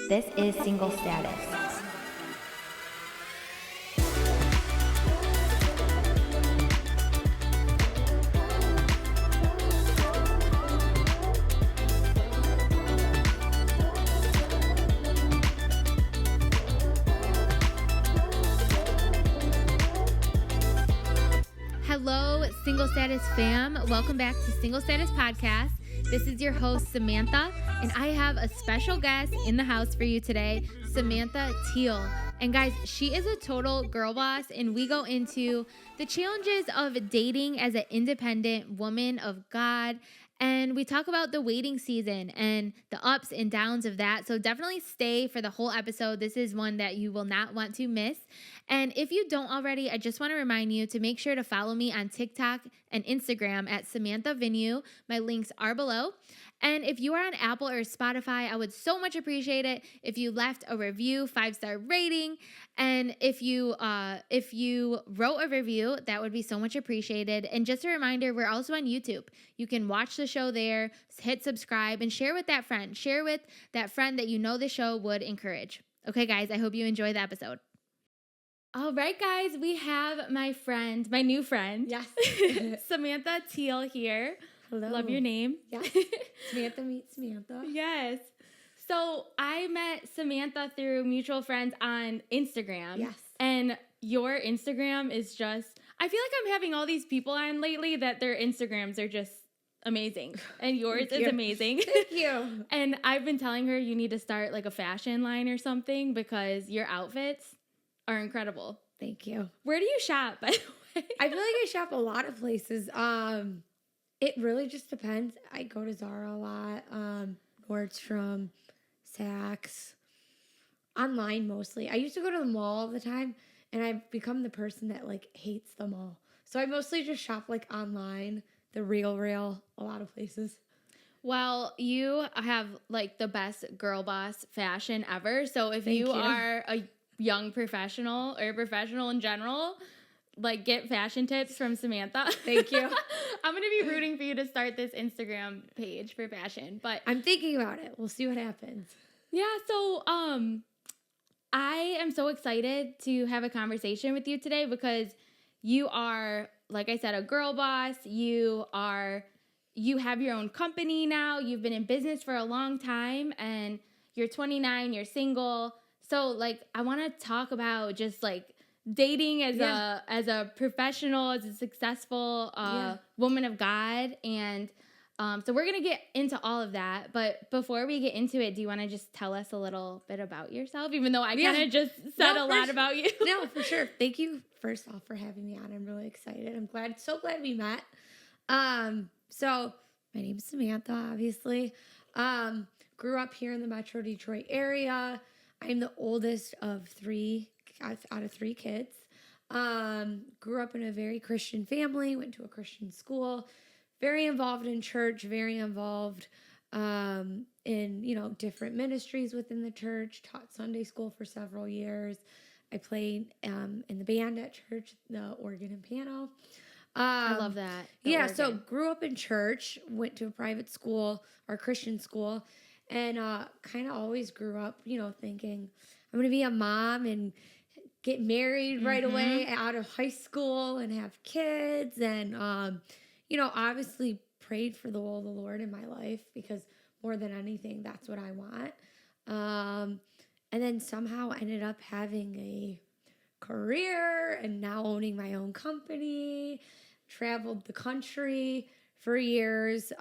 This is Single Status. Hello, Single Status fam. Welcome back to Single Status Podcast. This is your host, Samantha, and I have a special guest in the house for you today, Samantha Teal. And guys, she is a total girl boss, and we go into the challenges of dating as an independent woman of God. And we talk about the waiting season and the ups and downs of that. So definitely stay for the whole episode. This is one that you will not want to miss. And if you don't already, I just want to remind you to make sure to follow me on TikTok and Instagram at Samantha Venue. My links are below. And if you are on Apple or Spotify, I would so much appreciate it if you left a review, 5-star rating. And if you wrote a review, that would be so much appreciated. And just a reminder, we're also on YouTube. You can watch the show there, hit subscribe, and share with that friend. Share with that friend that you know the show would encourage. Okay, guys, I hope you enjoy the episode. All right, guys, we have my new friend, Yes. Samantha Teal here. Hello. Love your name. Yes. Samantha meets Samantha. Yes. So I met Samantha through mutual friends on Instagram. Yes. And your Instagram is just, I feel like I'm having all these people on lately that their Instagrams are just amazing. And yours is amazing. Thank you. And I've been telling her you need to start like a fashion line or something because your outfits are incredible. Thank you. Where do you shop, by the way? I feel like I shop a lot of places. It really just depends. I go to Zara a lot, Nordstrom, Saks, online mostly. I used to go to the mall all the time, and I've become the person that like hates the mall. So I mostly just shop like online, the real, a lot of places. Well, you have like the best girl boss fashion ever. So if Thank you you. are a young professional or a professional in general, like get fashion tips from Samantha. Thank you. I'm going to be rooting for you to start this Instagram page for fashion, but I'm thinking about it. We'll see what happens. yeah, so I am so excited to have a conversation with you today because you are, like I said, a girl boss. You have your own company now. You've been in business for a long time and you're 29, you're single. So like I want to talk about just like dating as a professional, as a successful woman of God. And so we're going to get into all of that. But before we get into it, do you want to just tell us a little bit about yourself? Even though I kind of just said a lot about you. No, for sure. Thank you, first off, for having me on. I'm really excited. I'm so glad we met. So my name's Samantha, obviously. Grew up here in the Metro Detroit area. I'm the oldest of three out of three kids. Grew up in a very Christian family, went to a Christian school, very involved in church, very involved in, different ministries within the church, taught Sunday school for several years. I played in the band at church, the organ and piano. I love that. So grew up in church, went to a private school or Christian school, and kind of always grew up, thinking I'm going to be a mom and get married right away out of high school and have kids. And, obviously prayed for the will of the Lord in my life because more than anything, that's what I want. And then somehow ended up having a career and now owning my own company, traveled the country for years.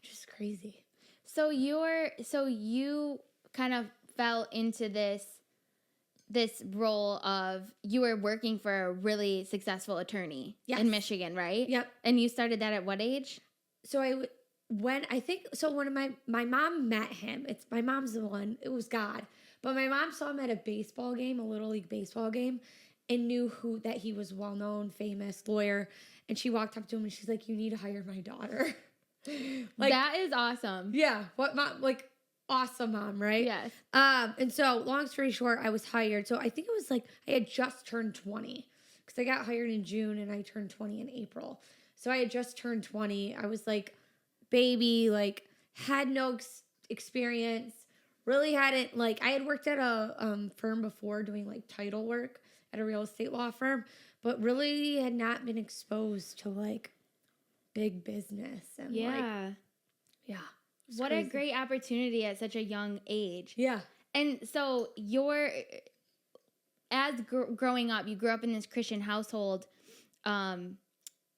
Just crazy. So you kind of fell into this role of you were working for a really successful attorney in Michigan, right? Yep. And you started that at what age? So when my mom met him, my mom's the one, it was God. But my mom saw him at a baseball game, a little league baseball game, and knew that he was well-known, famous lawyer. And she walked up to him and she's like, "You need to hire my daughter." That is awesome. Yeah. What mom, awesome mom, right? Yes. And so long story short, I was hired. So I think it was I had just turned 20 because I got hired in June and I turned 20 in April. So I had just turned 20. I was baby, had no experience, really hadn't, like, I had worked at a firm before doing like title work at a real estate law firm, but really had not been exposed to like big business and like, Yeah. yeah. It's What crazy. a great opportunity at such a young age. Yeah. And so growing up, you grew up in this Christian household.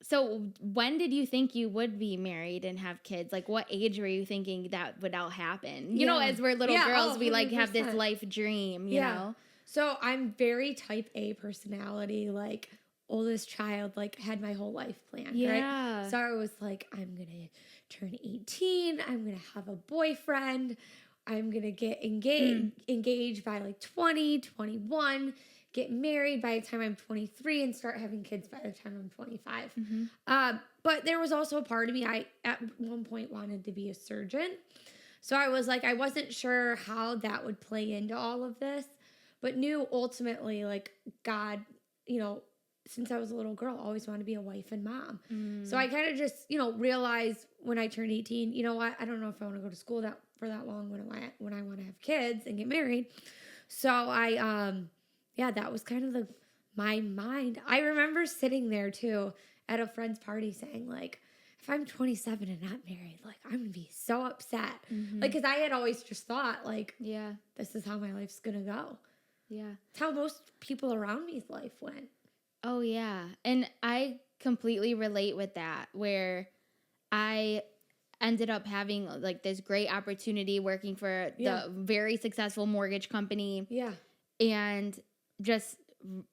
So when did you think you would be married and have kids? Like, what age were you thinking that would all happen? You know, as we're little girls, we like have this 100%. life dream, you know? So I'm very type A personality, like oldest child, like had my whole life planned, Yeah. right? So I was like, I'm going to turn 18. I'm going to have a boyfriend. I'm going to get engaged by like 20, 21, get married by the time I'm 23 and start having kids by the time I'm 25. But there was also a part of me, I at one point wanted to be a surgeon. So I was like, I wasn't sure how that would play into all of this, but knew ultimately like God, you know, since I was a little girl, always wanted to be a wife and mom. So I kind of just, you know, realized when I turned 18, you know what, I don't know if I want to go to school for that long when I want to have kids and get married. So I, that was kind of my mind. I remember sitting there too at a friend's party saying like, if I'm 27 and not married, like I'm gonna be so upset. Like, cause I had always just thought like, this is how my life's gonna go. Yeah. It's how most people around me's life went. Oh, yeah. And I completely relate with that, where I ended up having like this great opportunity working for the very successful mortgage company. Yeah. And just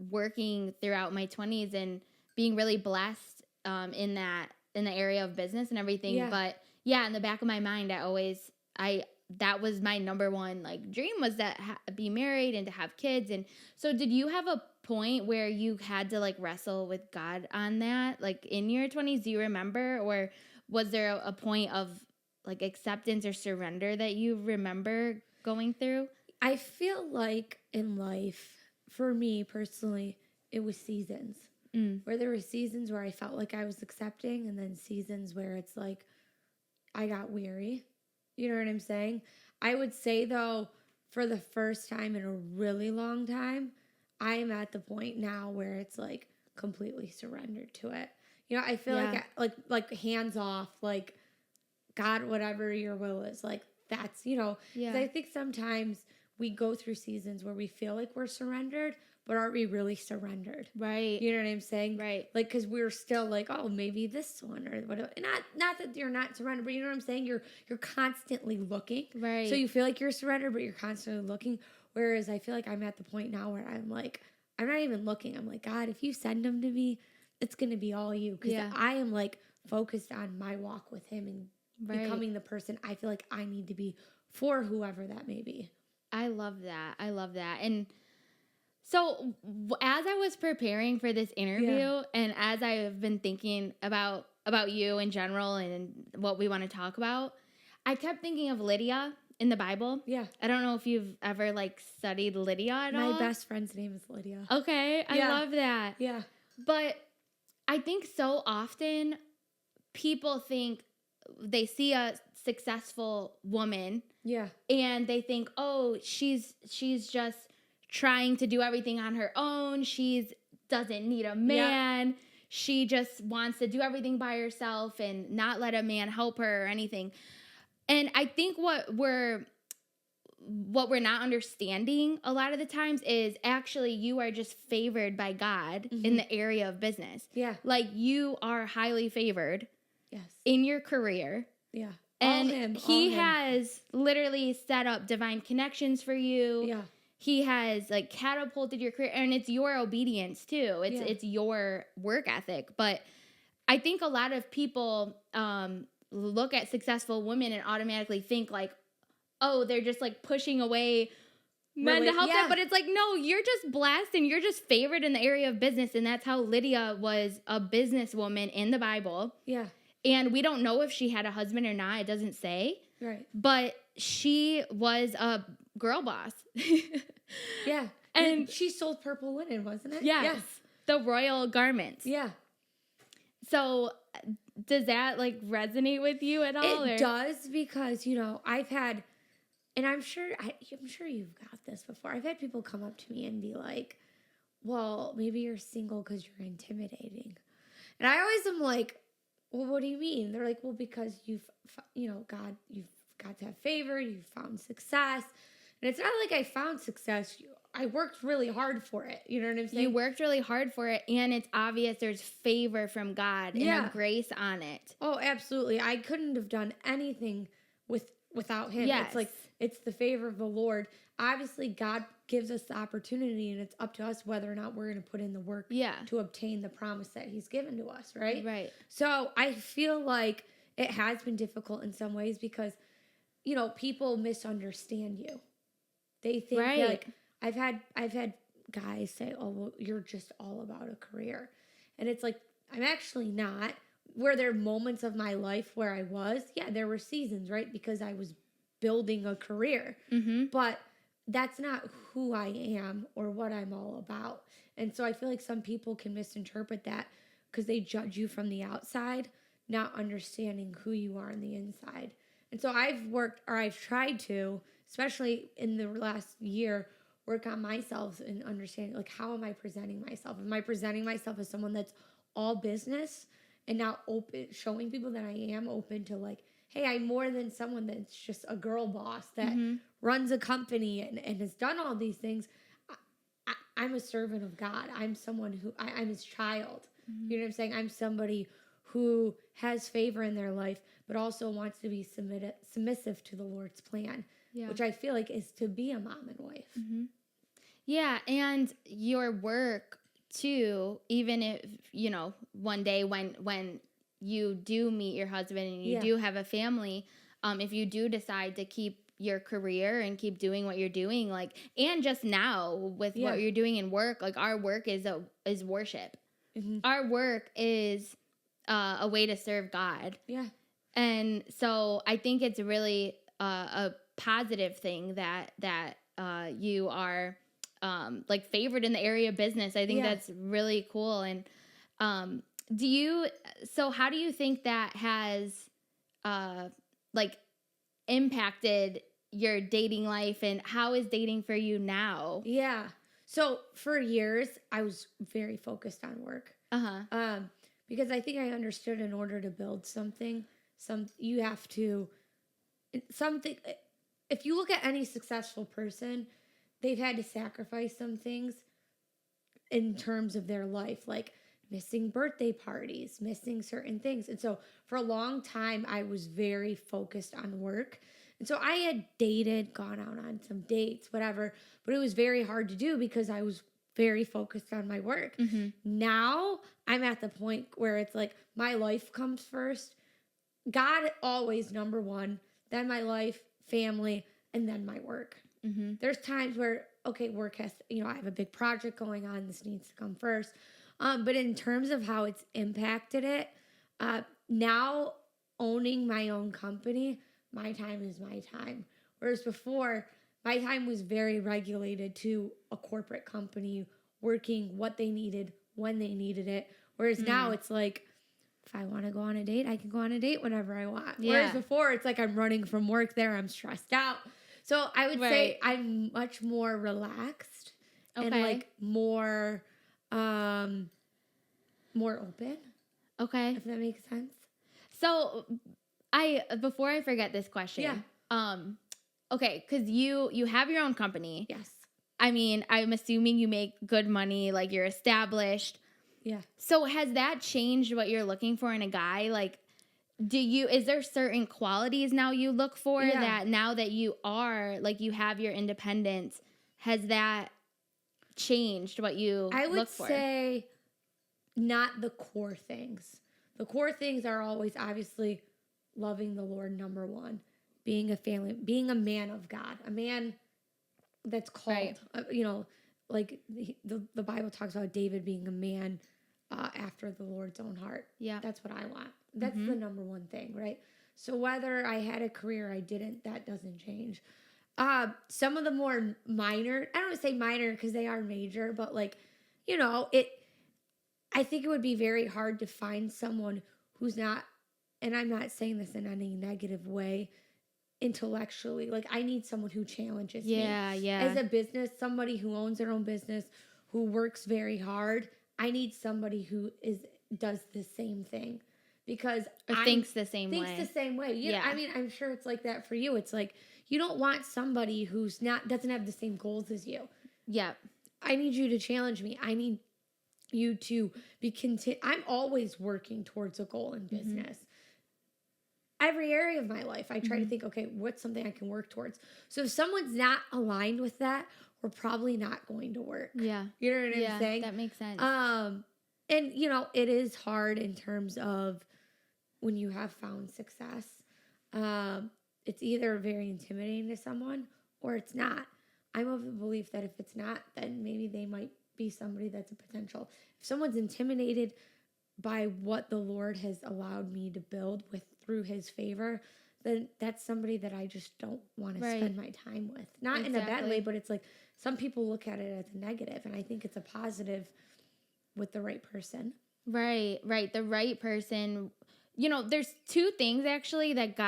working throughout my 20s and being really blessed in the area of business and everything. Yeah. But yeah, in the back of my mind, that was my number one like dream, was that be married and to have kids. And so did you have a point where you had to like wrestle with God on that, like in your 20s? Do you remember, or was there a point of like acceptance or surrender that you remember going through? I feel like in life, for me personally, it was seasons. Where there were seasons where I felt like I was accepting, and then seasons where it's like I got weary. You know what I'm saying? I would say, though, for the first time in a really long time, I am at the point now where it's like completely surrendered to it. You know, I feel like hands off, like God, whatever your will is, like that's, you know, 'cause I think sometimes we go through seasons where we feel like we're surrendered, but aren't we really surrendered? Right. You know what I'm saying? Right. Like, because we're still like, oh, maybe this one or whatever. Not that you're not surrendered, but you know what I'm saying? You're constantly looking. Right. So you feel like you're surrendered, but you're constantly looking. Whereas I feel like I'm at the point now where I'm like, I'm not even looking. I'm like, God, if you send them to me, it's going to be all you. Because I am like focused on my walk with him and becoming the person I feel like I need to be for whoever that may be. I love that. And so as I was preparing for this interview and as I've been thinking about you in general and what we want to talk about, I kept thinking of Lydia in the Bible. Yeah. I don't know if you've ever like studied Lydia at all. My best friend's name is Lydia. Okay. I love that. Yeah. But I think so often people think they see a successful woman. Yeah. And they think, oh, she's just trying to do everything on her own. Doesn't need a man. Yeah. She just wants to do everything by herself and not let a man help her or anything. And I think what we're not understanding a lot of the times is actually you are just favored by God in the area of business. Yeah. Like you are highly favored. Yes. In your career. Yeah. And he has literally set up divine connections for you. Yeah. He has like catapulted your career, and it's your obedience too. It's your work ethic. But I think a lot of people look at successful women and automatically think like, oh, they're just like pushing away men to help them. But it's like, no, you're just blessed and you're just favored in the area of business. And that's how Lydia was a businesswoman in the Bible. Yeah. And we don't know if she had a husband or not. It doesn't say. Right. But she was a girl boss. Yeah. And she sold purple linen, wasn't it? Yes. The royal garments. Yeah. So does that like resonate with you at all? It does, because, you know, I've had and I'm sure you've got this before. I've had people come up to me and be like, well, maybe you're single because you're intimidating. And I always am like, well, what do you mean? They're like, well, because you've got to have favor, you've found success. And it's not like I found success. I worked really hard for it. You know what I'm saying? You worked really hard for it, and it's obvious there's favor from God and a grace on it. Oh, absolutely. I couldn't have done anything without him. Yes. It's like, it's the favor of the Lord. Obviously, God gives us the opportunity, and it's up to us whether or not we're going to put in the work to obtain the promise that he's given to us, right? Right. So I feel like it has been difficult in some ways because, people misunderstand you. They think like, I've had guys say, oh, well, you're just all about a career. And it's like, I'm actually not. Were there moments of my life where I was? Yeah, there were seasons, right? Because I was building a career. Mm-hmm. But that's not who I am or what I'm all about. And so I feel like some people can misinterpret that because they judge you from the outside, not understanding who you are on the inside. And so I've tried to, especially in the last year, work on myself and understanding, like, how am I presenting myself? Am I presenting myself as someone that's all business and now open, showing people that I am open to, like, hey, I'm more than someone that's just a girl boss that runs a company and has done all these things. I'm a servant of God. I'm someone I'm his child. Mm-hmm. You know what I'm saying? I'm somebody who has favor in their life, but also wants to be submissive to the Lord's plan, which I feel like is to be a mom and wife. Mm-hmm. Yeah, and your work too, even if, one day when you do meet your husband and you do have a family, if you do decide to keep your career and keep doing what you're doing, like, and just now with what you're doing in work, like, our work is worship. Mm-hmm. Our work is a way to serve God. Yeah. And so I think it's really a positive thing that you are like favored in the area of business. I think that's really cool. And how do you think that has like impacted your dating life, and how is dating for you now? Yeah. So for years I was very focused on work. Because I think I understood in order to build something, you have to something. If you look at any successful person, they've had to sacrifice some things in terms of their life, like missing birthday parties, missing certain things. And so for a long time, I was very focused on work. And so I had dated, gone out on some dates, whatever, but it was very hard to do because I was very focused on my work. Mm-hmm. Now I'm at the point where it's like my life comes first. God always number one, then my life, family, and then my work. Mm-hmm. There's times where, okay, work has, I have a big project going on. This needs to come first. But in terms of how it's impacted it, now owning my own company, my time is my time. Whereas before, my time was very regulated to a corporate company working what they needed, when they needed it. Whereas now it's like, if I want to go on a date, I can go on a date whenever I want. Yeah. Whereas before, it's like I'm running from work there. I'm stressed out. So I would say I'm much more relaxed and like more open. Okay. If that makes sense. So before I forget this question. Okay, because you have your own company. Yes. I mean, I'm assuming you make good money, like you're established. Yeah. So has that changed what you're looking for in a guy? Like, is there certain qualities now you look for that now that you are, like, you have your independence, has that changed what you look for? I would say not the core things. The core things are always obviously loving the Lord, number one, being a family, being a man of God, a man that's called, like the Bible talks about David being a man after the Lord's own heart. Yeah. That's what I want. That's the number one thing, right? So whether I had a career or I didn't, that doesn't change. Some of the more minor, I don't want to say minor because they are major, but like, I think it would be very hard to find someone who's not, and I'm not saying this in any negative way, intellectually. Like, I need someone who challenges me. Yeah. As a business, somebody who owns their own business, who works very hard, I need somebody who does the same thing. Because thinks the same way. Thinks the same way. Yeah. I mean, I'm sure it's like that for you. It's like, you don't want somebody who's doesn't have the same goals as you. Yeah. I need you to challenge me. I need you to be I'm always working towards a goal in business. Every area of my life, I try to think, okay, what's something I can work towards? So if someone's not aligned with that, we're probably not going to work. Yeah. You know what I'm saying? That makes sense. And, you know, it is hard in terms of when you have found success. It's either very intimidating to someone or it's not. I'm of the belief that if it's not, then maybe they might be somebody that's a potential. If someone's intimidated by what the Lord has allowed me to build through his favor, then that's somebody that I just don't want to spend my time with. Not in a bad way, but it's like some people look at it as a negative, and I think it's a positive with the right person. Right. The right person. You know, there's two things actually that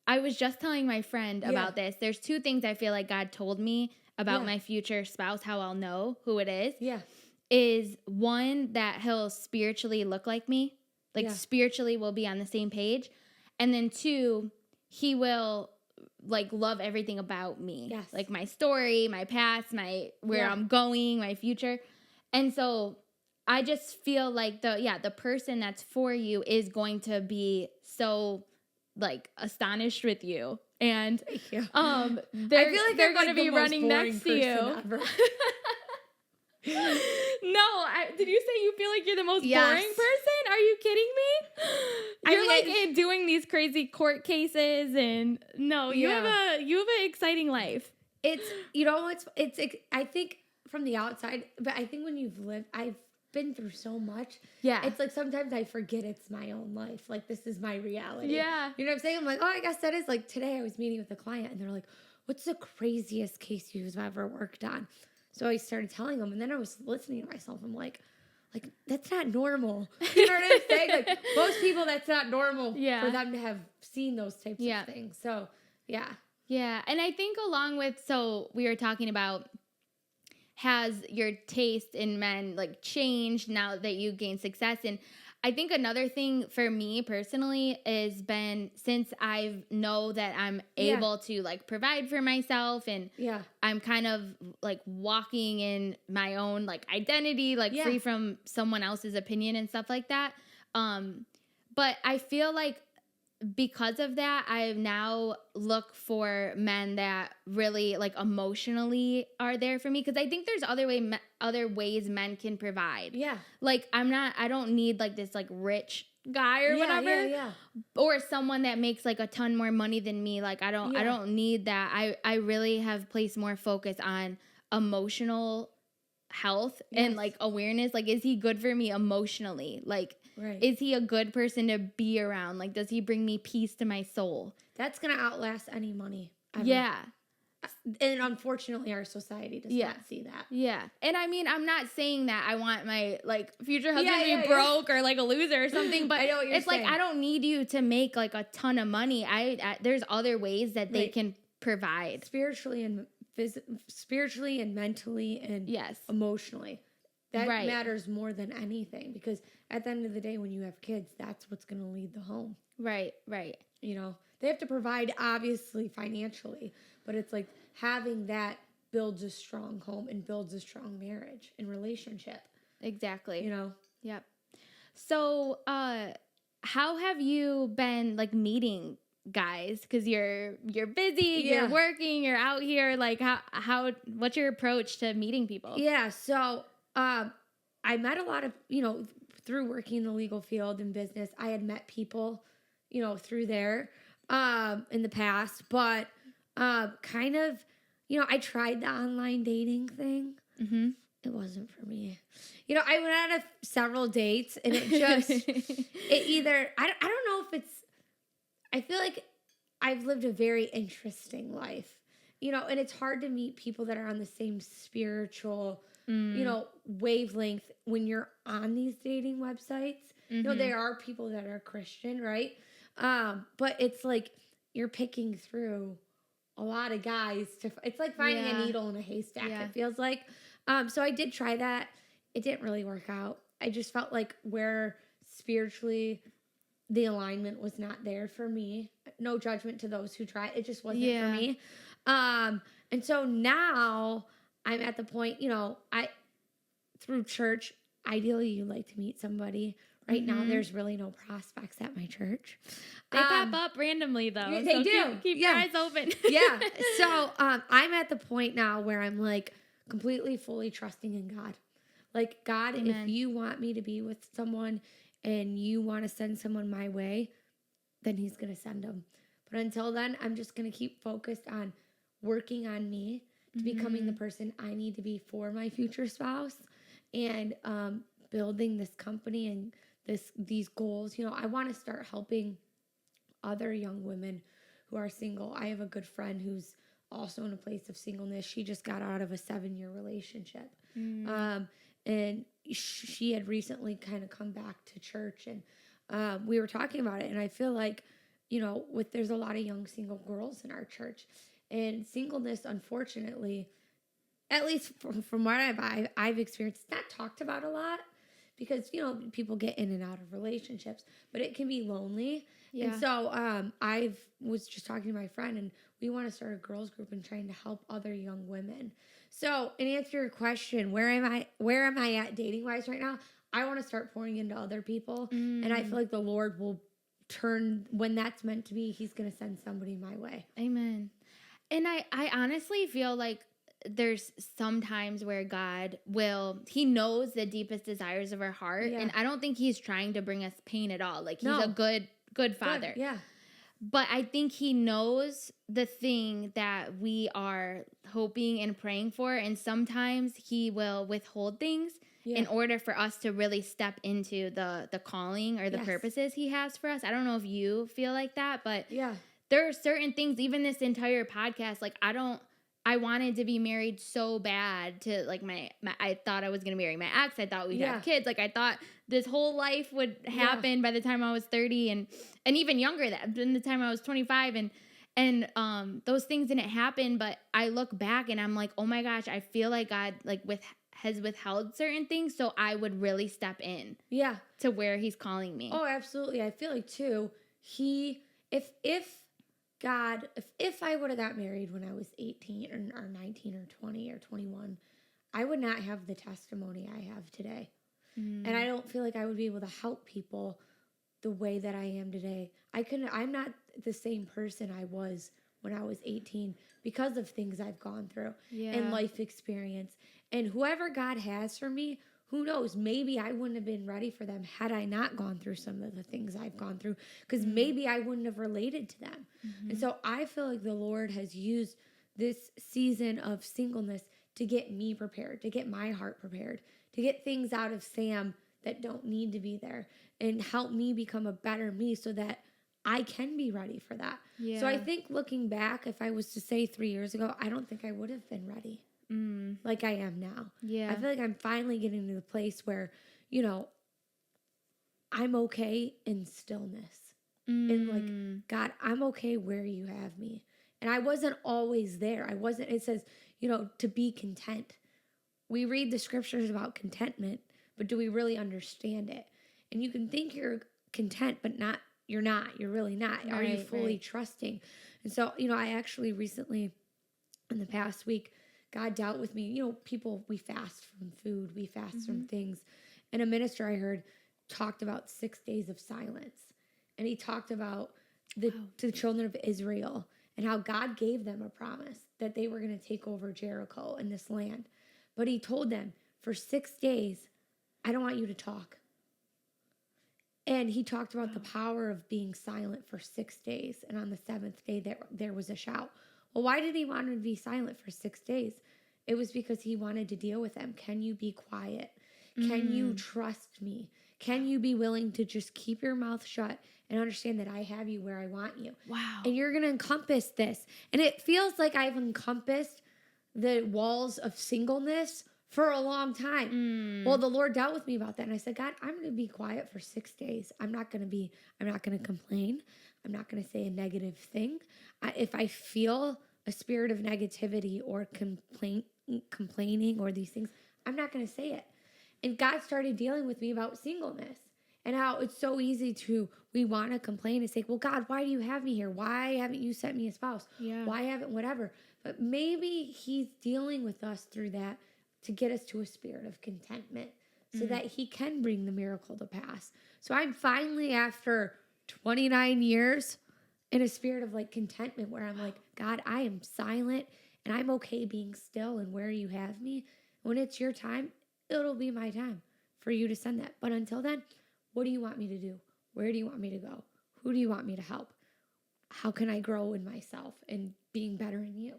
I was just telling my friend about this. There's two things I feel like God told me about my future spouse, how I'll know who it is. Yeah. Is one, that he'll spiritually look like me. Like spiritually we'll be on the same page. And then two, he will like love everything about me. Yes. Like my story, my past, where I'm going, my future. And so I just feel like the person that's for you is going to be so like astonished with you. And I feel like they're going to be running next to you. No, did you say you feel like you're the most boring person? Are you kidding me? You're doing these crazy court cases, and you have an exciting life. It's, you know, it's I think from the outside, but I think when I've been through so much. Yeah. It's like sometimes I forget it's my own life. Like, this is my reality. Yeah. You know what I'm saying? I'm like, oh, I guess that is, like, today I was meeting with a client and they're like, what's the craziest case you've ever worked on? So I started telling them, and then I was listening to myself. I'm like, that's not normal. You know what I'm saying? Like, most people, that's not normal for them to have seen those types of things. So, yeah. Yeah. And I think along with, so we were talking about, has your taste in men like changed now that you gain success? And I think another thing for me personally is been, since I know that I'm able to like provide for myself, and I'm kind of like walking in my own like identity, like free from someone else's opinion and stuff like that. But I feel like because of that, I now look for men that really like emotionally are there for me. Cause I think there's other ways men can provide. Yeah. Like I don't need like this like rich guy or whatever. Yeah. Or someone that makes like a ton more money than me. Like I don't need that. I really have placed more focus on emotional health and like awareness. Like, is he good for me emotionally? Like, is he a good person to be around? Like, does he bring me peace to my soul? That's going to outlast any money ever. Yeah. And unfortunately, our society does not see that. Yeah. And I mean, I'm not saying that I want my like future husband to be broke or like a loser or something, but it's saying. Like, I don't need you to make like a ton of money. There's other ways that they can provide. Spiritually and mentally and emotionally. That matters more than anything, because at the end of the day, when you have kids, that's what's going to lead the home. Right. You know, they have to provide obviously financially, but it's like having that builds a strong home and builds a strong marriage and relationship. Exactly. You know? Yep. So, how have you been like meeting guys? Because you're busy, you're working, you're out here. Like what's your approach to meeting people? Yeah. So, I met a lot of, through working in the legal field and business, I had met people, through there, in the past, but, kind of, I tried the online dating thing. Mm-hmm. It wasn't for me. I went on several dates, and it just, I don't know if it's, I feel like I've lived a very interesting life, and it's hard to meet people that are on the same spiritual wavelength when you're on these dating websites. Mm-hmm. There are people that are Christian, right? But it's like, you're picking through a lot of guys it's like finding a needle in a haystack. It feels like. So I did try that. It didn't really work out. I just felt like where spiritually the alignment was not there for me. No judgment to those who try. It just wasn't for me. And so now I'm at the point, through church, ideally you like to meet somebody. Right now, there's really no prospects at my church. They pop up randomly, though. They so do. Keep your eyes open. So I'm at the point now where I'm like completely, fully trusting in God. Like, God, Amen. if you want me to be with someone and you want to send someone my way, then he's going to send them. But until then, I'm just going to keep focused on working on me to becoming the person I need to be for my future spouse and building this company and these goals. I want to start helping other young women who are single. I have a good friend who's also in a place of singleness. She just got out of a 7-year relationship. And she had recently kind of come back to church, and we were talking about it. And I feel like, there's a lot of young single girls in our church, and singleness, unfortunately, at least from what I've experienced, it's not talked about a lot because, people get in and out of relationships, but it can be lonely. Yeah. And so I was just talking to my friend, and we want to start a girls group and trying to help other young women. So, in answer to your question, where am I at dating wise right now? I want to start pouring into other people, and I feel like the Lord will turn when that's meant to be. He's going to send somebody my way. Amen. And I honestly feel like there's some times where God he knows the deepest desires of our heart, and I don't think he's trying to bring us pain at all. Like, he's a good father. Yeah. But I think he knows the thing that we are hoping and praying for, and sometimes he will withhold things in order for us to really step into the calling or the purposes he has for us. I don't know if you feel like that, but there are certain things, even this entire podcast, like I wanted to be married so bad to like I thought I was going to marry my ex. I thought we'd have kids. Like, I thought this whole life would happen by the time I was 30 and even younger than the time I was 25. And those things didn't happen. But I look back and I'm like, oh my gosh, I feel like God has withheld certain things so I would really step in to where he's calling me. Oh, absolutely. I feel like too, if I would have got married when I was 18 or 19 or 20 or 21, I would not have the testimony I have today. And I don't feel like I would be able to help people the way that I am today. I'm not the same person I was when I was 18 because of things I've gone through and life experience. And whoever God has for me, who knows, maybe I wouldn't have been ready for them had I not gone through some of the things I've gone through, because maybe I wouldn't have related to them. And so I feel like the Lord has used this season of singleness to get me prepared, to get my heart prepared, to get things out of Sam that don't need to be there, and help me become a better me so that I can be ready for that. Yeah. So I think looking back, if I was to say 3 years ago, I don't think I would have been ready like I am now. Yeah. I feel like I'm finally getting to the place where, I'm okay in stillness. And like, God, I'm okay where you have me. And I wasn't always there. It says, to be content. We read the scriptures about contentment, but do we really understand it? And you can think you're content, but you're not. You're really not. Are you fully trusting? And so, I actually recently, in the past week, God dealt with me. People, we fast from food, we fast from things. And a minister I heard talked about 6 days of silence. And he talked about to the children of Israel and how God gave them a promise that they were going to take over Jericho and this land. But he told them, for 6 days, I don't want you to talk. And he talked about the power of being silent for 6 days. And on the 7th day, there was a shout. Well, why did he want to be silent for 6 days? It was because he wanted to deal with them. Can you be quiet? Can you trust me? Can you be willing to just keep your mouth shut and understand that I have you where I want you? Wow. And you're going to encompass this. And it feels like I've encompassed the walls of singleness for a long time. Well, the Lord dealt with me about that. And I said, God, I'm going to be quiet for 6 days. I'm not going to complain. I'm not going to say a negative thing. If I feel a spirit of negativity or complaining or these things, I'm not going to say it. And God started dealing with me about singleness and how it's so easy we want to complain and say, well, God, why do you have me here? Why haven't you sent me a spouse? Yeah. Why haven't whatever? But maybe he's dealing with us through that to get us to a spirit of contentment so that he can bring the miracle to pass. So I'm finally, after 29 years, in a spirit of like contentment where I'm like, God, I am silent and I'm okay being still and where you have me. When it's your time, it'll be my time for you to send that. But until then, what do you want me to do? Where do you want me to go? Who do you want me to help? How can I grow in myself and being better in you?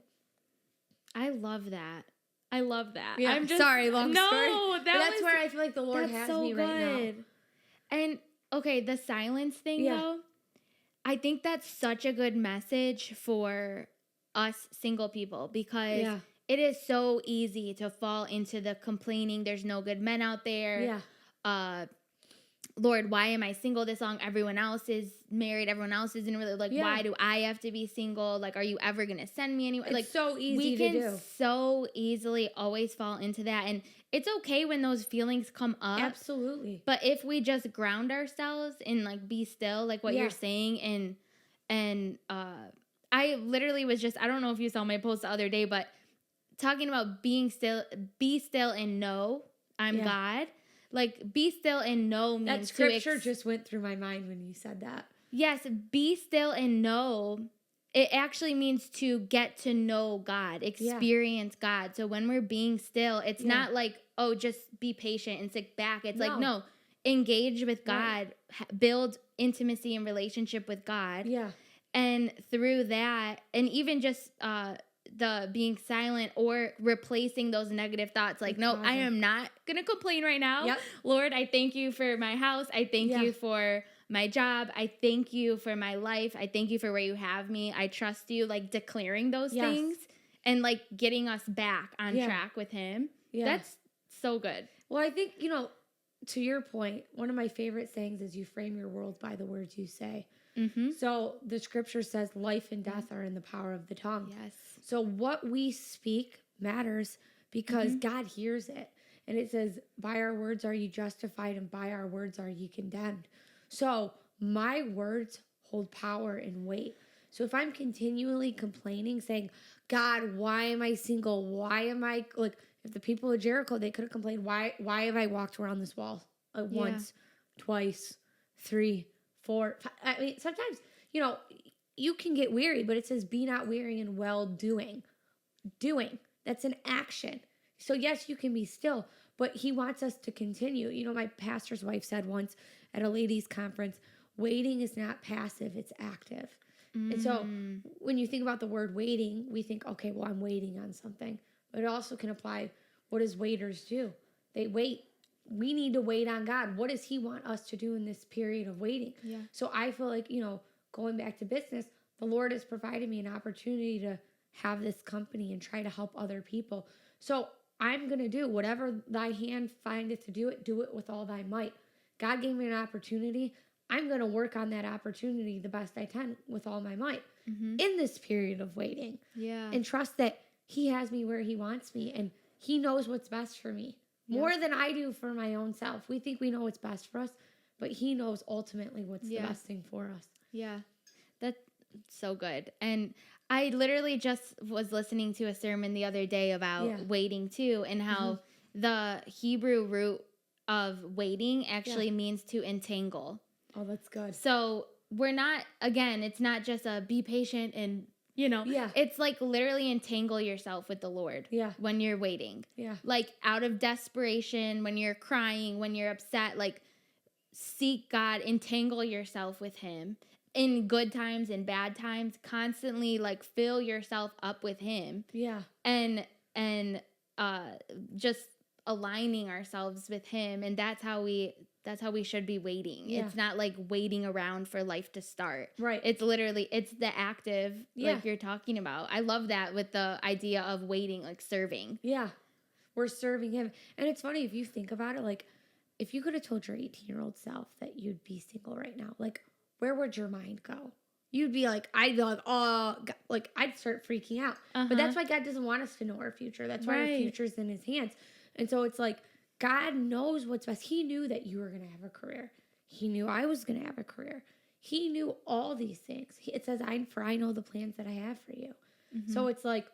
I love that. I love that. Yeah, I'm just sorry, long story. No, That's where I feel like the Lord that's has so me right now. good. And okay, the silence thing though, I think that's such a good message for us single people because it is so easy to fall into the complaining. There's no good men out there. Yeah. Lord, why am I single this long? Everyone else is married. Everyone else isn't really like, why do I have to be single? Like, are you ever going to send me anywhere? It's like, so easy we to can do. so easily always fall into that. And it's okay when those feelings come up. Absolutely. But if we just ground ourselves and like be still, like what you're saying, and I literally was just, I don't know if you saw my post the other day, but talking about being still, be still and know I'm God. Like, be still and know means that scripture just went through my mind when you said that. Yes, be still and know. It actually means to get to know God, experience God. So when we're being still, it's not like, oh, just be patient and sit back. It's like, no, engage with God, build intimacy and relationship with God. Yeah. And through that, and even just the being silent or replacing those negative thoughts, like, no, I am not going to complain right now. Yep. Lord, I thank you for my house. I thank you for my job. I thank you for my life. I thank you for where you have me. I trust you, like declaring those things and like getting us back on track with him. Yeah. That's so good. Well, I think, to your point, one of my favorite sayings is you frame your world by the words you say. Mm-hmm. So the scripture says life and death are in the power of the tongue. Yes. So what we speak matters because God hears it. And it says, by our words are you justified and by our words are you condemned. So my words hold power and weight. So if I'm continually complaining, saying, God, why am I single? Why am I, like, if the people of Jericho, they could have complained, why have I walked around this wall once, twice, 3, 4, 5. I mean, sometimes, you can get weary, but it says be not weary in well doing. Doing. That's an action. So yes, you can be still, but he wants us to continue. My pastor's wife said once at a ladies' conference, waiting is not passive, it's active. And so when you think about the word waiting, we think, okay, well, I'm waiting on something. But it also can apply, what does waiters do? They wait. We need to wait on God. What does he want us to do in this period of waiting? Yeah. So I feel like, going back to business, the Lord has provided me an opportunity to have this company and try to help other people. So I'm going to do whatever thy hand findeth to do it with all thy might. God gave me an opportunity. I'm going to work on that opportunity the best I can with all my might in this period of waiting. Yeah. And trust that he has me where he wants me and he knows what's best for me. More than I do for my own self. We think we know what's best for us, but he knows ultimately what's the best thing for us. Yeah, that's so good. And I literally just was listening to a sermon the other day about waiting too, and how the Hebrew root of waiting actually means to entangle. Oh, that's good. So we're not, again, it's not just a be patient and it's like literally entangle yourself with the Lord when you're waiting. Yeah. Like out of desperation, when you're crying, when you're upset, like seek God, entangle yourself with him in good times and bad times, constantly like fill yourself up with him. Yeah. And just aligning ourselves with him. And that's how we should be waiting. Yeah. It's not like waiting around for life to start. Right. It's literally, it's the active, like you're talking about. I love that with the idea of waiting, like serving. Yeah. we're serving him. And it's funny if you think about it, like if you could have told your 18-year-old self that you'd be single right now, like where would your mind go? You'd be like, I'd be like, oh, God, like I'd start freaking out. But that's why God doesn't want us to know our future. That's why our future's in his hands. And so it's like, God knows what's best. He knew that you were going to have a career. He knew I was going to have a career. He knew all these things. It says, I know the plans that I have for you. So it's like,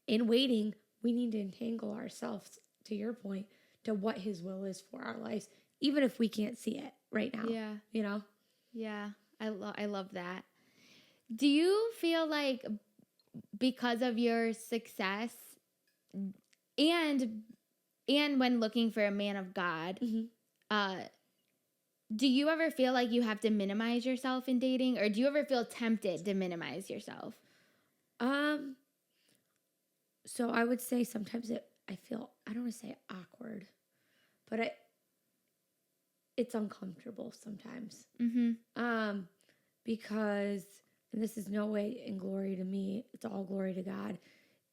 in waiting, we need to entangle ourselves, to your point, to what his will is for our lives, even if we can't see it right now. Yeah. You know? Yeah. I love that. Do you feel like because of your success and when looking for a man of God, do you ever feel like you have to minimize yourself in dating, or do you ever feel tempted to minimize yourself? So I would say sometimes I feel, I don't want to say awkward, but it's uncomfortable sometimes. Because, and this is no way in glory to me, it's all glory to God.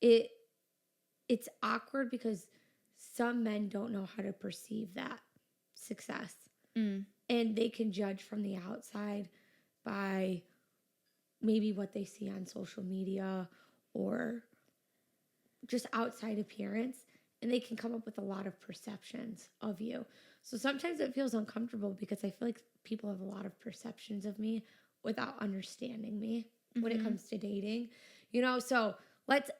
It's awkward because some men don't know how to perceive that success. And they can judge from the outside by maybe what they see on social media or just outside appearance. And they can come up with a lot of perceptions of you. So sometimes it feels uncomfortable because I feel like people have a lot of perceptions of me without understanding me when it comes to dating. You know, so back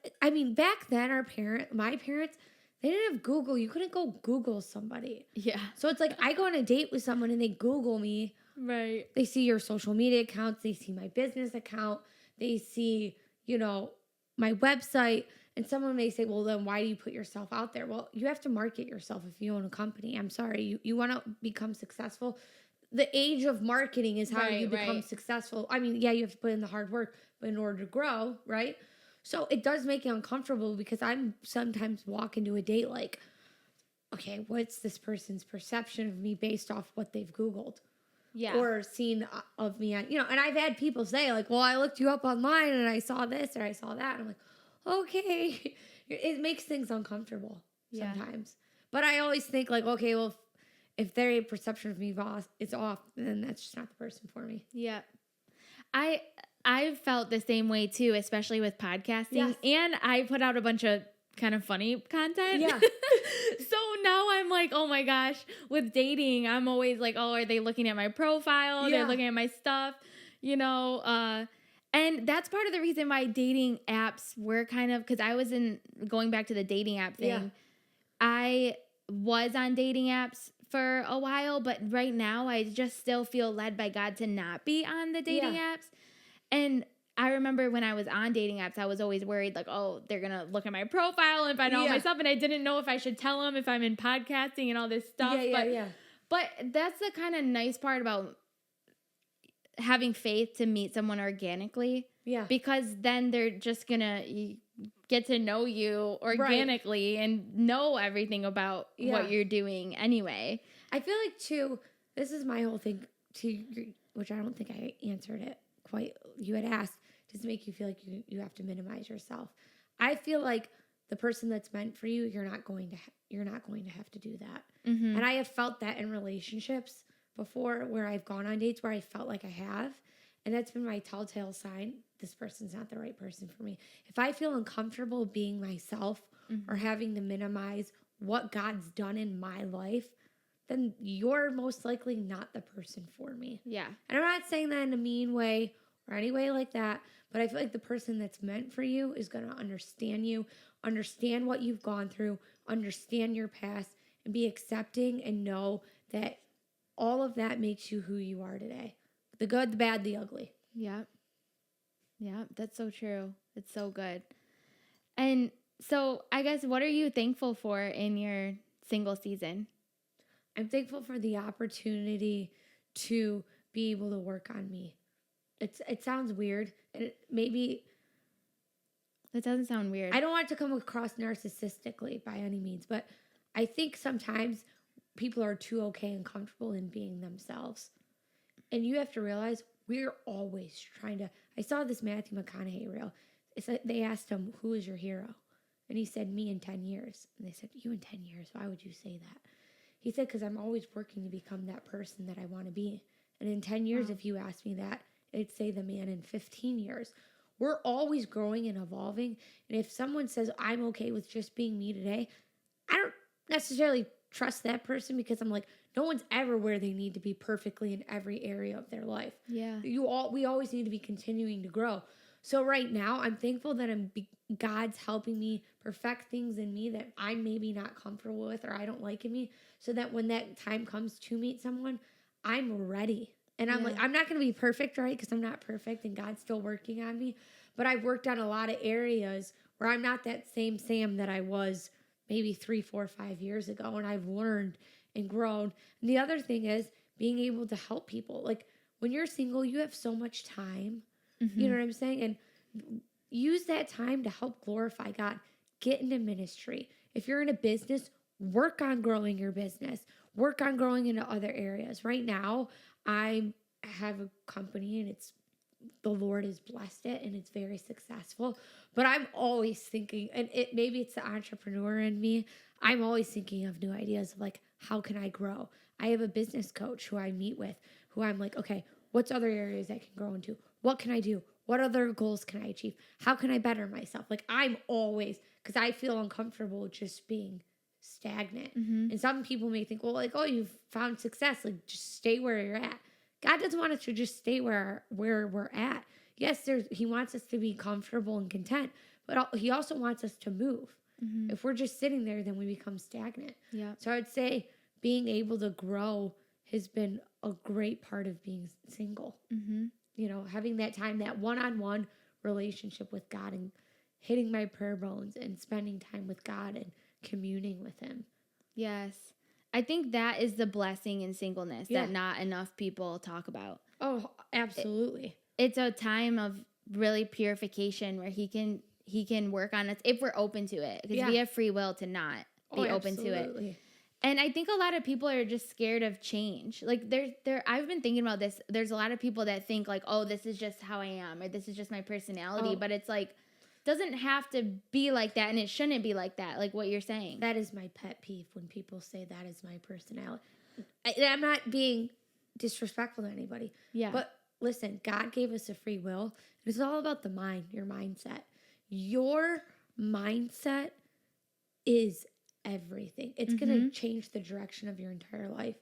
then my parents, they didn't have Google. You couldn't go Google somebody. Yeah. So it's like I go on a date with someone and they Google me. Right. They see your social media accounts. They see my business account. They see, my website. And someone may say, well, then why do you put yourself out there? Well, you have to market yourself if you own a company. I'm sorry. You want to become successful. The age of marketing is how you become successful. I mean, yeah, you have to put in the hard work, but in order to grow, right? So it does make it uncomfortable because I'm sometimes walk into a date like, okay, what's this person's perception of me based off what they've Googled? Yeah. Or seen of me on, and I've had people say like, well, I looked you up online and I saw this or I saw that. And I'm like, okay. It makes things uncomfortable sometimes. But I always think like, okay, well, if their perception of me is off, then that's just not the person for me. Yeah. I've felt the same way too, especially with podcasting. Yes. And I put out a bunch of kind of funny content. Yeah. So now I'm like, oh my gosh, with dating, I'm always like, oh, are they looking at my profile? Yeah. They're looking at my stuff, and that's part of the reason why dating apps were kind of, because I was going back to the dating app thing. Yeah. I was on dating apps for a while, but right now I just still feel led by God to not be on the dating apps. And I remember when I was on dating apps, I was always worried like, oh, they're going to look at my profile and find out myself. And I didn't know if I should tell them if I'm in podcasting and all this stuff. But that's the kind of nice part about having faith to meet someone organically. Yeah. Because then they're just going to get to know you organically and know everything about what you're doing anyway. I feel like, too, this is my whole thing, which I don't think I answered it quite. You had asked, does it make you feel like you have to minimize yourself? I feel like the person that's meant for you, you're not going to have to do that. And I have felt that in relationships before where I've gone on dates where I felt like I have. And that's been my telltale sign. This person's not the right person for me. If I feel uncomfortable being myself or having to minimize what God's done in my life, then you're most likely not the person for me. Yeah. And I'm not saying that in a mean way or any way like that, but I feel like the person that's meant for you is going to understand you, understand what you've gone through, understand your past, and be accepting and know that all of that makes you who you are today. The good, the bad, the ugly. Yeah. Yeah, that's so true. It's so good. And so I guess what are you thankful for in your single season? I'm thankful for the opportunity to be able to work on me. It sounds weird, and maybe it doesn't sound weird. I don't want it to come across narcissistically by any means, but I think sometimes people are too okay and comfortable in being themselves. And you have to realize we're always trying to. I saw this Matthew McConaughey reel. It's like they asked him, "Who is your hero?" And he said, me in 10 years. And they said, you in 10 years? Why would you say that? He said, because I'm always working to become that person that I want to be. And in 10 years, if you asked me that, I'd say the man in 15 years. We're always growing and evolving. And if someone says, I'm okay with just being me today, I don't necessarily trust that person, because I'm like, no one's ever where they need to be perfectly in every area of their life. Yeah. We always need to be continuing to grow. So right now, I'm thankful that God's helping me perfect things in me that I'm maybe not comfortable with or I don't like in me, so that when that time comes to meet someone, I'm ready. And I'm like, I'm not going to be perfect, right? Because I'm not perfect and God's still working on me. But I've worked on a lot of areas where I'm not that same Sam that I was maybe 3, 4, 5 years ago. And I've learned and grown. And the other thing is being able to help people. Like when you're single, you have so much time. You know what I'm saying? And use that time to help glorify God. Get into ministry. If you're in a business, work on growing your business. Work on growing into other areas. Right now, I have a company and the Lord has blessed it and it's very successful. But I'm always thinking, and maybe it's the entrepreneur in me, I'm always thinking of new ideas of like, how can I grow? I have a business coach who I meet with, who I'm like, okay, what's other areas I can grow into? What can I do? What other goals can I achieve? How can I better myself? Like I'm always, because I feel uncomfortable just being stagnant. And some people may think, well, like, oh, you've found success. Like just stay where you're at. God doesn't want us to just stay where we're at. Yes, he wants us to be comfortable and content, but he also wants us to move. If we're just sitting there, then we become stagnant. Yeah. So I would say being able to grow has been a great part of being single. You know, having that time, that one-on-one relationship with God and hitting my prayer bones and spending time with God and communing with him. Yes. I think that is the blessing in singleness that not enough people talk about. Oh, absolutely. It's a time of really purification where he can work on us if we're open to it, because we have free will to not be open to it. And I think a lot of people are just scared of change. Like I've been thinking about this. There's a lot of people that think like, oh, this is just how I am, or this is just my personality. But it's like, doesn't have to be like that, and it shouldn't be like that, like what you're saying. That is my pet peeve when people say that is my personality. I'm not being disrespectful to anybody. Yeah. But listen, God gave us a free will. It's all about the mind, your mindset. Your mindset is everything. It's going to change the direction of your entire life.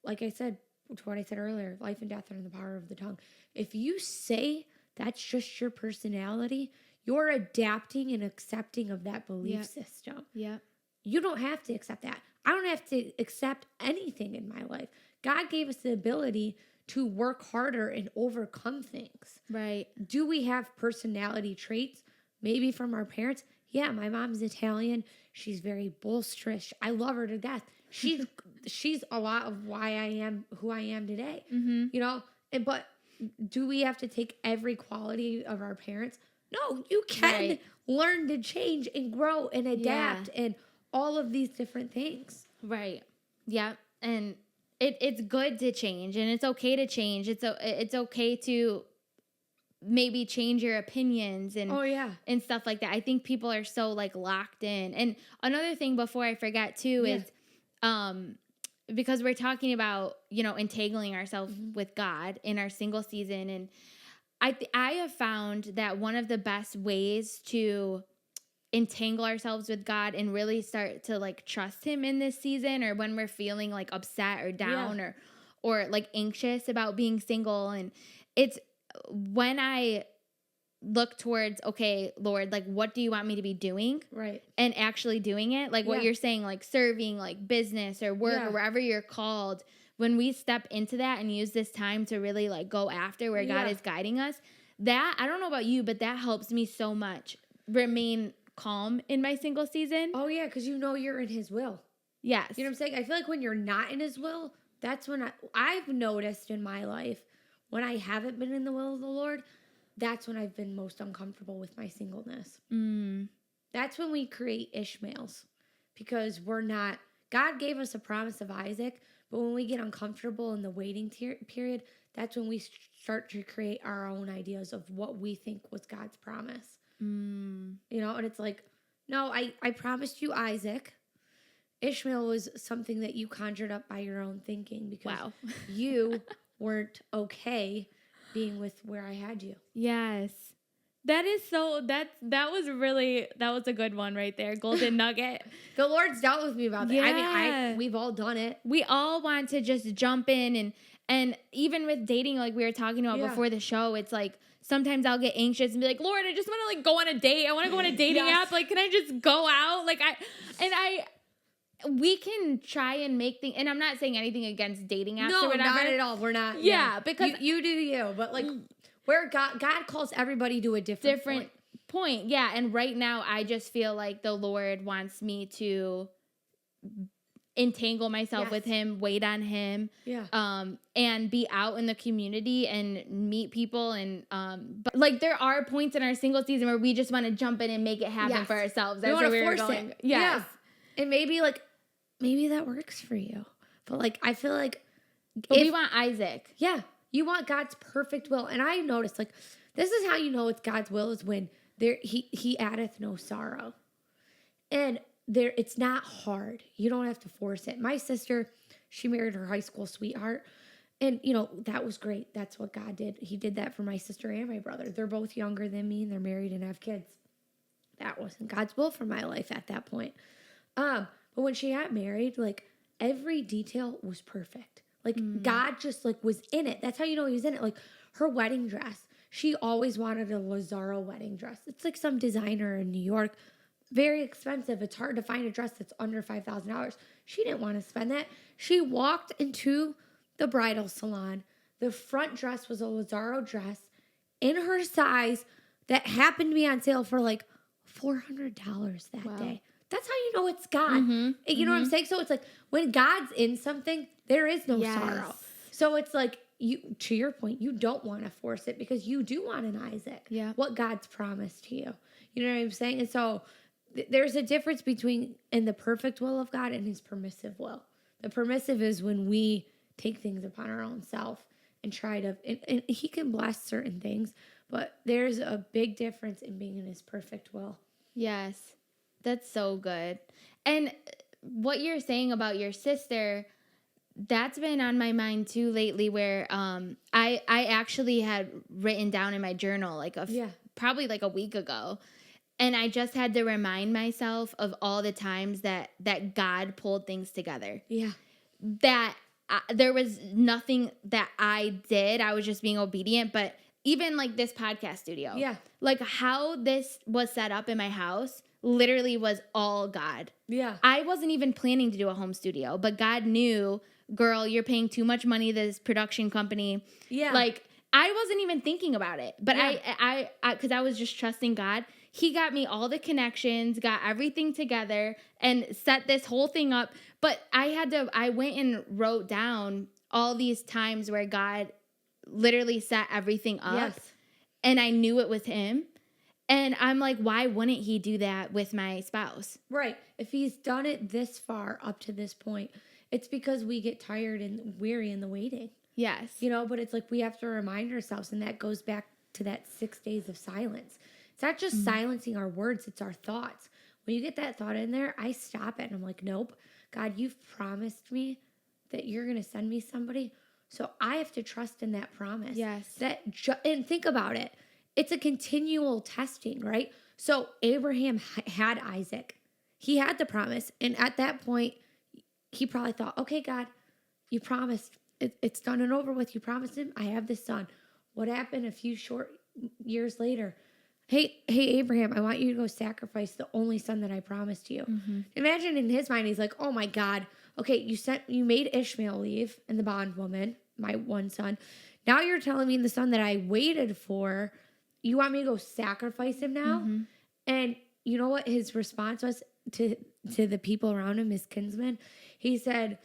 Like I said, to what I said earlier, life and death are in the power of the tongue. If you say that's just your personality, you're adapting and accepting of that belief system. Yeah. You don't have to accept that. I don't have to accept anything in my life. God gave us the ability to work harder and overcome things. Right. Do we have personality traits? Maybe from our parents? Yeah, my mom's Italian. She's very boisterous. I love her to death. She's a lot of why I am who I am today. You know, but do we have to take every quality of our parents? No, you can learn to change and grow and adapt and all of these different things. Right. Yeah. And it's good to change, and it's okay to change. It's okay to maybe change your opinions and and stuff like that. I think people are so like locked in. And another thing before I forget too is because we're talking about, you know, entangling ourselves with God in our single season, and I have found that one of the best ways to entangle ourselves with God and really start to like trust him in this season, or when we're feeling like upset or down or like anxious about being single, and it's when I look towards, okay, Lord, like what do you want me to be doing? Right. And actually doing it, like what you're saying, like serving, like business or work or wherever you're called. When we step into that and use this time to really like go after where God is guiding us, that, I don't know about you, but that helps me so much remain calm in my single season. Oh yeah, because you know you're in his will. Yes. You know what I'm saying? I feel like when you're not in his will, that's when I've noticed in my life, when I haven't been in the will of the Lord, that's when I've been most uncomfortable with my singleness. That's when we create Ishmaels, because we're not, God gave us a promise of Isaac, but when we get uncomfortable in the waiting period, that's when we start to create our own ideas of what we think was God's promise. You know, and it's like, No, I promised you Isaac. Ishmael was something that you conjured up by your own thinking because Wow. you weren't okay being with where I had you. Yes. That was a good one right there. Golden nugget. The Lord's dealt with me about that. Yeah. We've all done it. We all want to just jump in and even with dating, like we were talking about before the show, it's like sometimes I'll get anxious and be like, Lord, I just want to like go on a date. I want to go on a dating app. Like, can I just go out? We can try and make things, and I'm not saying anything against dating apps or whatever. No, not at all. We're not. Yeah, because you do you, but like where God calls everybody to a different point. Yeah, and right now I just feel like the Lord wants me to entangle myself with him, wait on him, and be out in the community and meet people. And but like there are points in our single season where we just want to jump in and make it happen for ourselves. We want to force going. it. Yes. And maybe that works for you. But like I feel like we want Isaac. Yeah. You want God's perfect will. And I noticed like this is how you know it's God's will is when he addeth no sorrow. And it's not hard. You don't have to force it. My sister, she married her high school sweetheart. And, that was great. That's what God did. He did that for my sister and my brother. They're both younger than me, and they're married and have kids. That wasn't God's will for my life at that point. But when she got married, like, every detail was perfect. Like, God just, like, was in it. That's how you know he was in it. Like, her wedding dress. She always wanted a Lazaro wedding dress. It's like some designer in New York. Very expensive. It's hard to find a dress that's under $5,000. She didn't want to spend that. She walked into the bridal salon. The front dress was a Lazaro dress in her size that happened to be on sale for like $400 that day. That's how you know it's God. You know what I'm saying? So it's like when God's in something, there is no sorrow. So it's like to your point, you don't want to force it because you do want an Isaac. Yeah. What God's promised to you. You know what I'm saying? And so there's a difference between in the perfect will of God and his permissive will. The permissive is when we take things upon our own self and try to, and he can bless certain things, but there's a big difference in being in his perfect will. Yes, that's so good. And what you're saying about your sister, that's been on my mind too lately where I actually had written down in my journal probably like a week ago. And I just had to remind myself of all the times that God pulled things together. Yeah. That there was nothing that I did. I was just being obedient. But even like this podcast studio. Yeah. Like how this was set up in my house literally was all God. Yeah. I wasn't even planning to do a home studio. But God knew, girl, you're paying too much money to this production company. Yeah. Like I wasn't even thinking about it. But I because I was just trusting God. He got me all the connections, got everything together, and set this whole thing up. But I went and wrote down all these times where God literally set everything up. Yes. And I knew it was him. And I'm like, why wouldn't he do that with my spouse? Right. If he's done it this far up to this point, it's because we get tired and weary in the waiting. Yes. But it's like we have to remind ourselves, and that goes back to that 6 days of silence. It's not just silencing our words, it's our thoughts. When you get that thought in there, I stop it and I'm like, nope, God, you've promised me that you're going to send me somebody. So I have to trust in that promise. Yes. And think about it. It's a continual testing, right? So Abraham had Isaac. He had the promise. And at that point, he probably thought, okay, God, you promised. It's done and over with. You promised him. I have this son. What happened a few short years later? Hey, Abraham, I want you to go sacrifice the only son that I promised you. Mm-hmm. Imagine in his mind, he's like, oh my God, okay, you made Ishmael leave and the bondwoman, my one son. Now you're telling me the son that I waited for, you want me to go sacrifice him now? Mm-hmm. And you know what his response was to the people around him, his kinsmen? He said,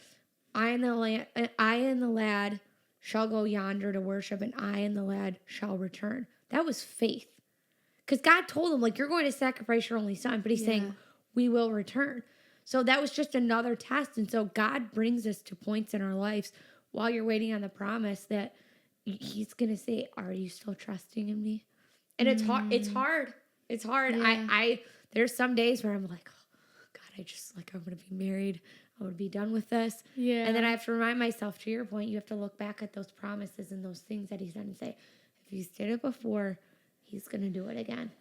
I and the lad shall go yonder to worship, and I and the lad shall return. That was faith. Because God told him, like, you're going to sacrifice your only son, but he's saying, we will return. So that was just another test. And so God brings us to points in our lives while you're waiting on the promise that he's going to say, are you still trusting in me? And it's hard. It's hard. Yeah. there's some days where I'm like, oh, God, I'm going to be married. I would be done with this. Yeah. And then I have to remind myself, to your point, you have to look back at those promises and those things that he said and say, if he's did it before, he's going to do it again.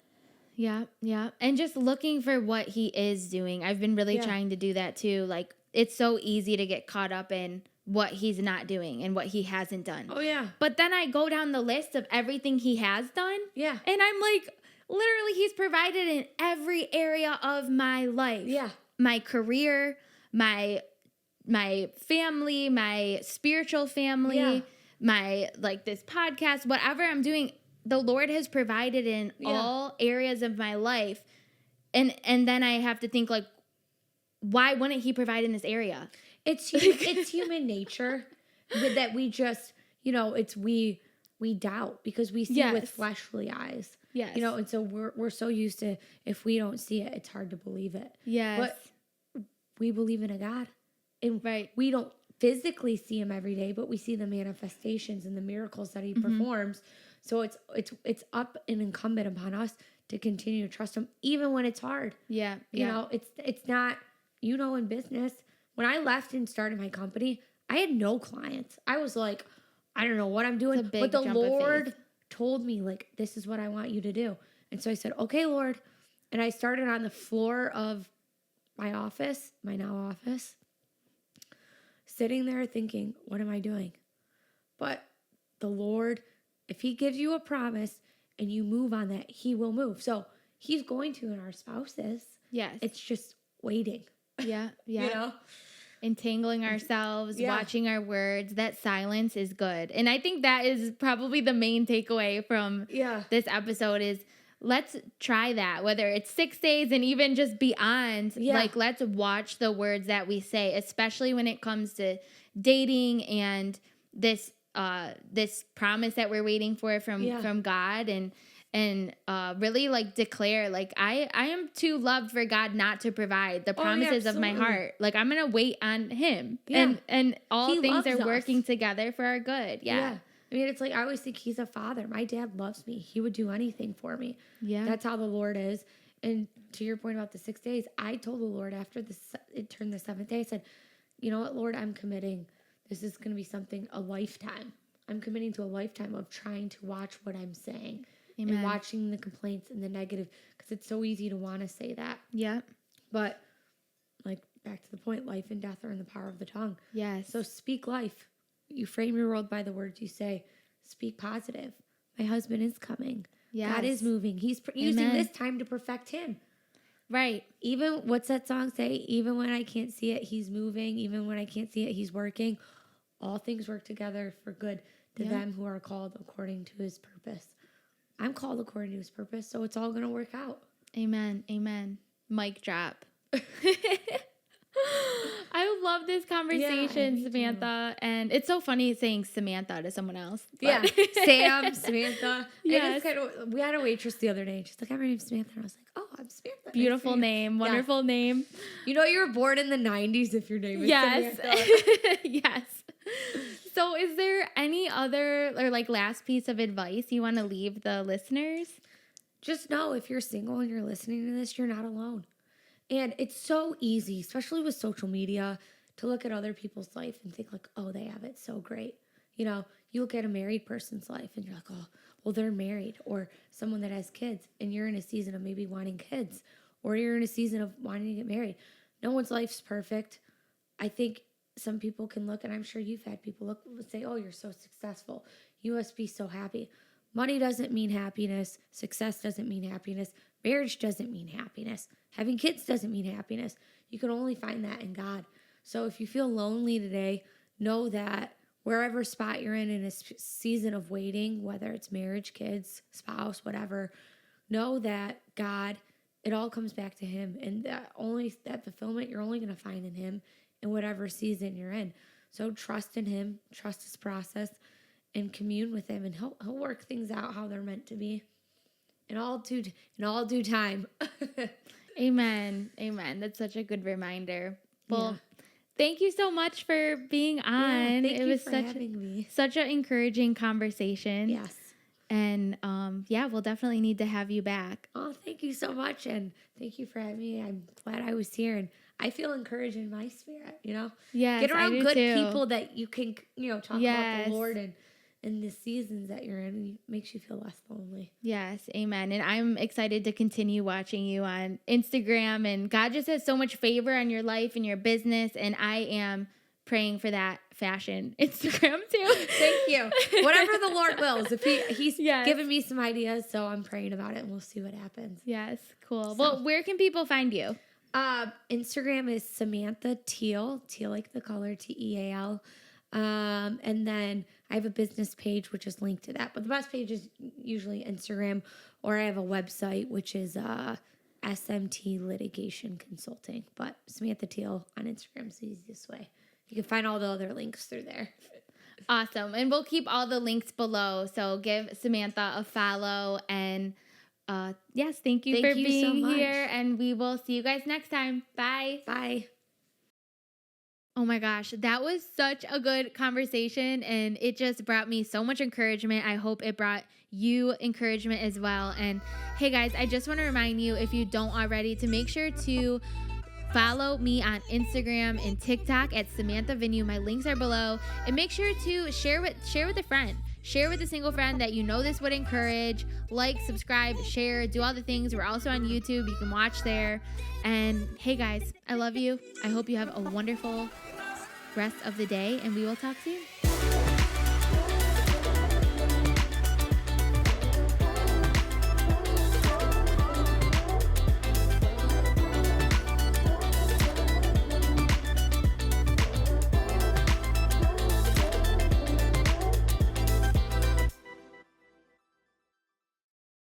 Yeah, yeah. And just looking for what he is doing. I've been really trying to do that too. Like, it's so easy to get caught up in what he's not doing and what he hasn't done. Oh, yeah. But then I go down the list of everything he has done. Yeah. And I'm like, literally, he's provided in every area of my life. Yeah. My career, my family, my spiritual family, my, like, this podcast, whatever I'm doing, the Lord has provided in all areas of my life. And then I have to think, like, why wouldn't he provide in this area? It's human nature that we just, we doubt because we see with fleshly eyes. Yes. And so we're so used to, if we don't see it, it's hard to believe it. Yes. But we believe in a God. And we don't physically see him every day, but we see the manifestations and the miracles that he performs. So it's up and incumbent upon us to continue to trust him, even when it's hard. Yeah. You know, it's not, in business, when I left and started my company, I had no clients. I was like, I don't know what I'm doing, but the Lord told me, like, this is what I want you to do. And so I said, okay, Lord. And I started on the floor of my office, my now office, sitting there thinking, what am I doing? But the Lord, if he gives you a promise and you move on that, he will move. So he's going to in our spouses. Yes. It's just waiting. Yeah. Yeah. Entangling ourselves, Yeah. watching our words. That silence is good. And I think that is probably the main takeaway from this episode is let's try that, whether it's 6 days and even just beyond. Like, let's watch the words that we say, especially when it comes to dating and this promise that we're waiting for from God, and really, like, declare, like, I am too loved for God not to provide the promises of my heart. Like, I'm going to wait on him. Yeah. And all he things are working together for our good. Yeah. I mean, it's like, I always think he's a father. My dad loves me. He would do anything for me. Yeah. That's how the Lord is. And to your point about the 6 days, I told the Lord after it turned the 7th day, I said, you know what, Lord, I'm committing. This is going to be something, a lifetime. I'm committing to a lifetime of trying to watch what I'm saying. Amen. And watching the complaints and the negative, because it's so easy to want to say that. Yeah. But, like, back to the point, life and death are in the power of the tongue. Yes. So speak life. You frame your world by the words you say. Speak positive. My husband is coming. Yes. God is moving. He's using this time to perfect him. Right. Even, what's that song say? Even when I can't see it, he's moving. Even when I can't see it, he's working. All things work together for good to them who are called according to his purpose. I'm called according to his purpose, so it's all going to work out. Amen. Amen. Mic drop. I love this conversation, Samantha. And it's so funny saying Samantha to someone else. Yeah. Sam, Samantha. Yes. We had a waitress the other day, and she's like, my name's Samantha. And I was like, oh, I'm Samantha. Beautiful name. Wonderful name. You know, you were born in the 90s if your name is Samantha. Yes. So is there any other or, like, last piece of advice you want to leave the listeners? Just know, if you're single and you're listening to this, you're not alone. And it's so easy, especially with social media, to look at other people's life and think, like, oh, they have it so great. You know, you look at a married person's life and you're like, oh, well, they're married. Or someone that has kids and you're in a season of maybe wanting kids. Or you're in a season of wanting to get married. No one's life's perfect. I think some people can look, and I'm sure you've had people look and say, oh, you're so successful. You must be so happy. Money doesn't mean happiness. Success doesn't mean happiness. Marriage doesn't mean happiness. Having kids doesn't mean happiness. You can only find that in God. So if you feel lonely today, know that wherever spot you're in a season of waiting, whether it's marriage, kids, spouse, whatever, know that God, it all comes back to him. And that fulfillment you're only going to find in him in whatever season you're in. So trust in him, trust his process, and commune with him, and he'll work things out how they're meant to be. In all due time. Amen. Amen. That's such a good reminder. Well, thank you so much for being on. Thank you for having me. Such an encouraging conversation. Yes. And yeah, we'll definitely need to have you back. Oh, thank you so much. And thank you for having me. I'm glad I was here. And I feel encouraged in my spirit, Yes, Get I around do good too. people that you can, talk about Yes. the Lord and the seasons that you're in. It makes you feel less lonely. Yes, amen. And I'm excited to continue watching you on Instagram. And God just has so much favor on your life and your business. And I am praying for that fashion Instagram too. Thank you. Whatever the Lord wills. If he's Yes. given me some ideas, so I'm praying about it and we'll see what happens. Yes, cool. Well, where can people find you? Instagram is Samantha Teal like the color Teal. And then I have a business page, which is linked to that. But the best page is usually Instagram, or I have a website, which is SMT Litigation Consulting. But Samantha Teal on Instagram is the easiest way. You can find all the other links through there. Awesome. And we'll keep all the links below. So give Samantha a follow. And yes, thank you for being here. And we will see you guys next time. Bye. Bye. Oh my gosh, that was such a good conversation, and it just brought me so much encouragement. I hope it brought you encouragement as well. And hey guys, I just want to remind you, if you don't already, to make sure to follow me on Instagram and TikTok at Samantha Venue. My links are below. And make sure to share with a friend. Share with a single friend that you know this would encourage. Like, subscribe, share, do all the things. We're also on YouTube. You can watch there. And hey guys, I love you. I hope you have a wonderful rest of the day, and we will talk soon.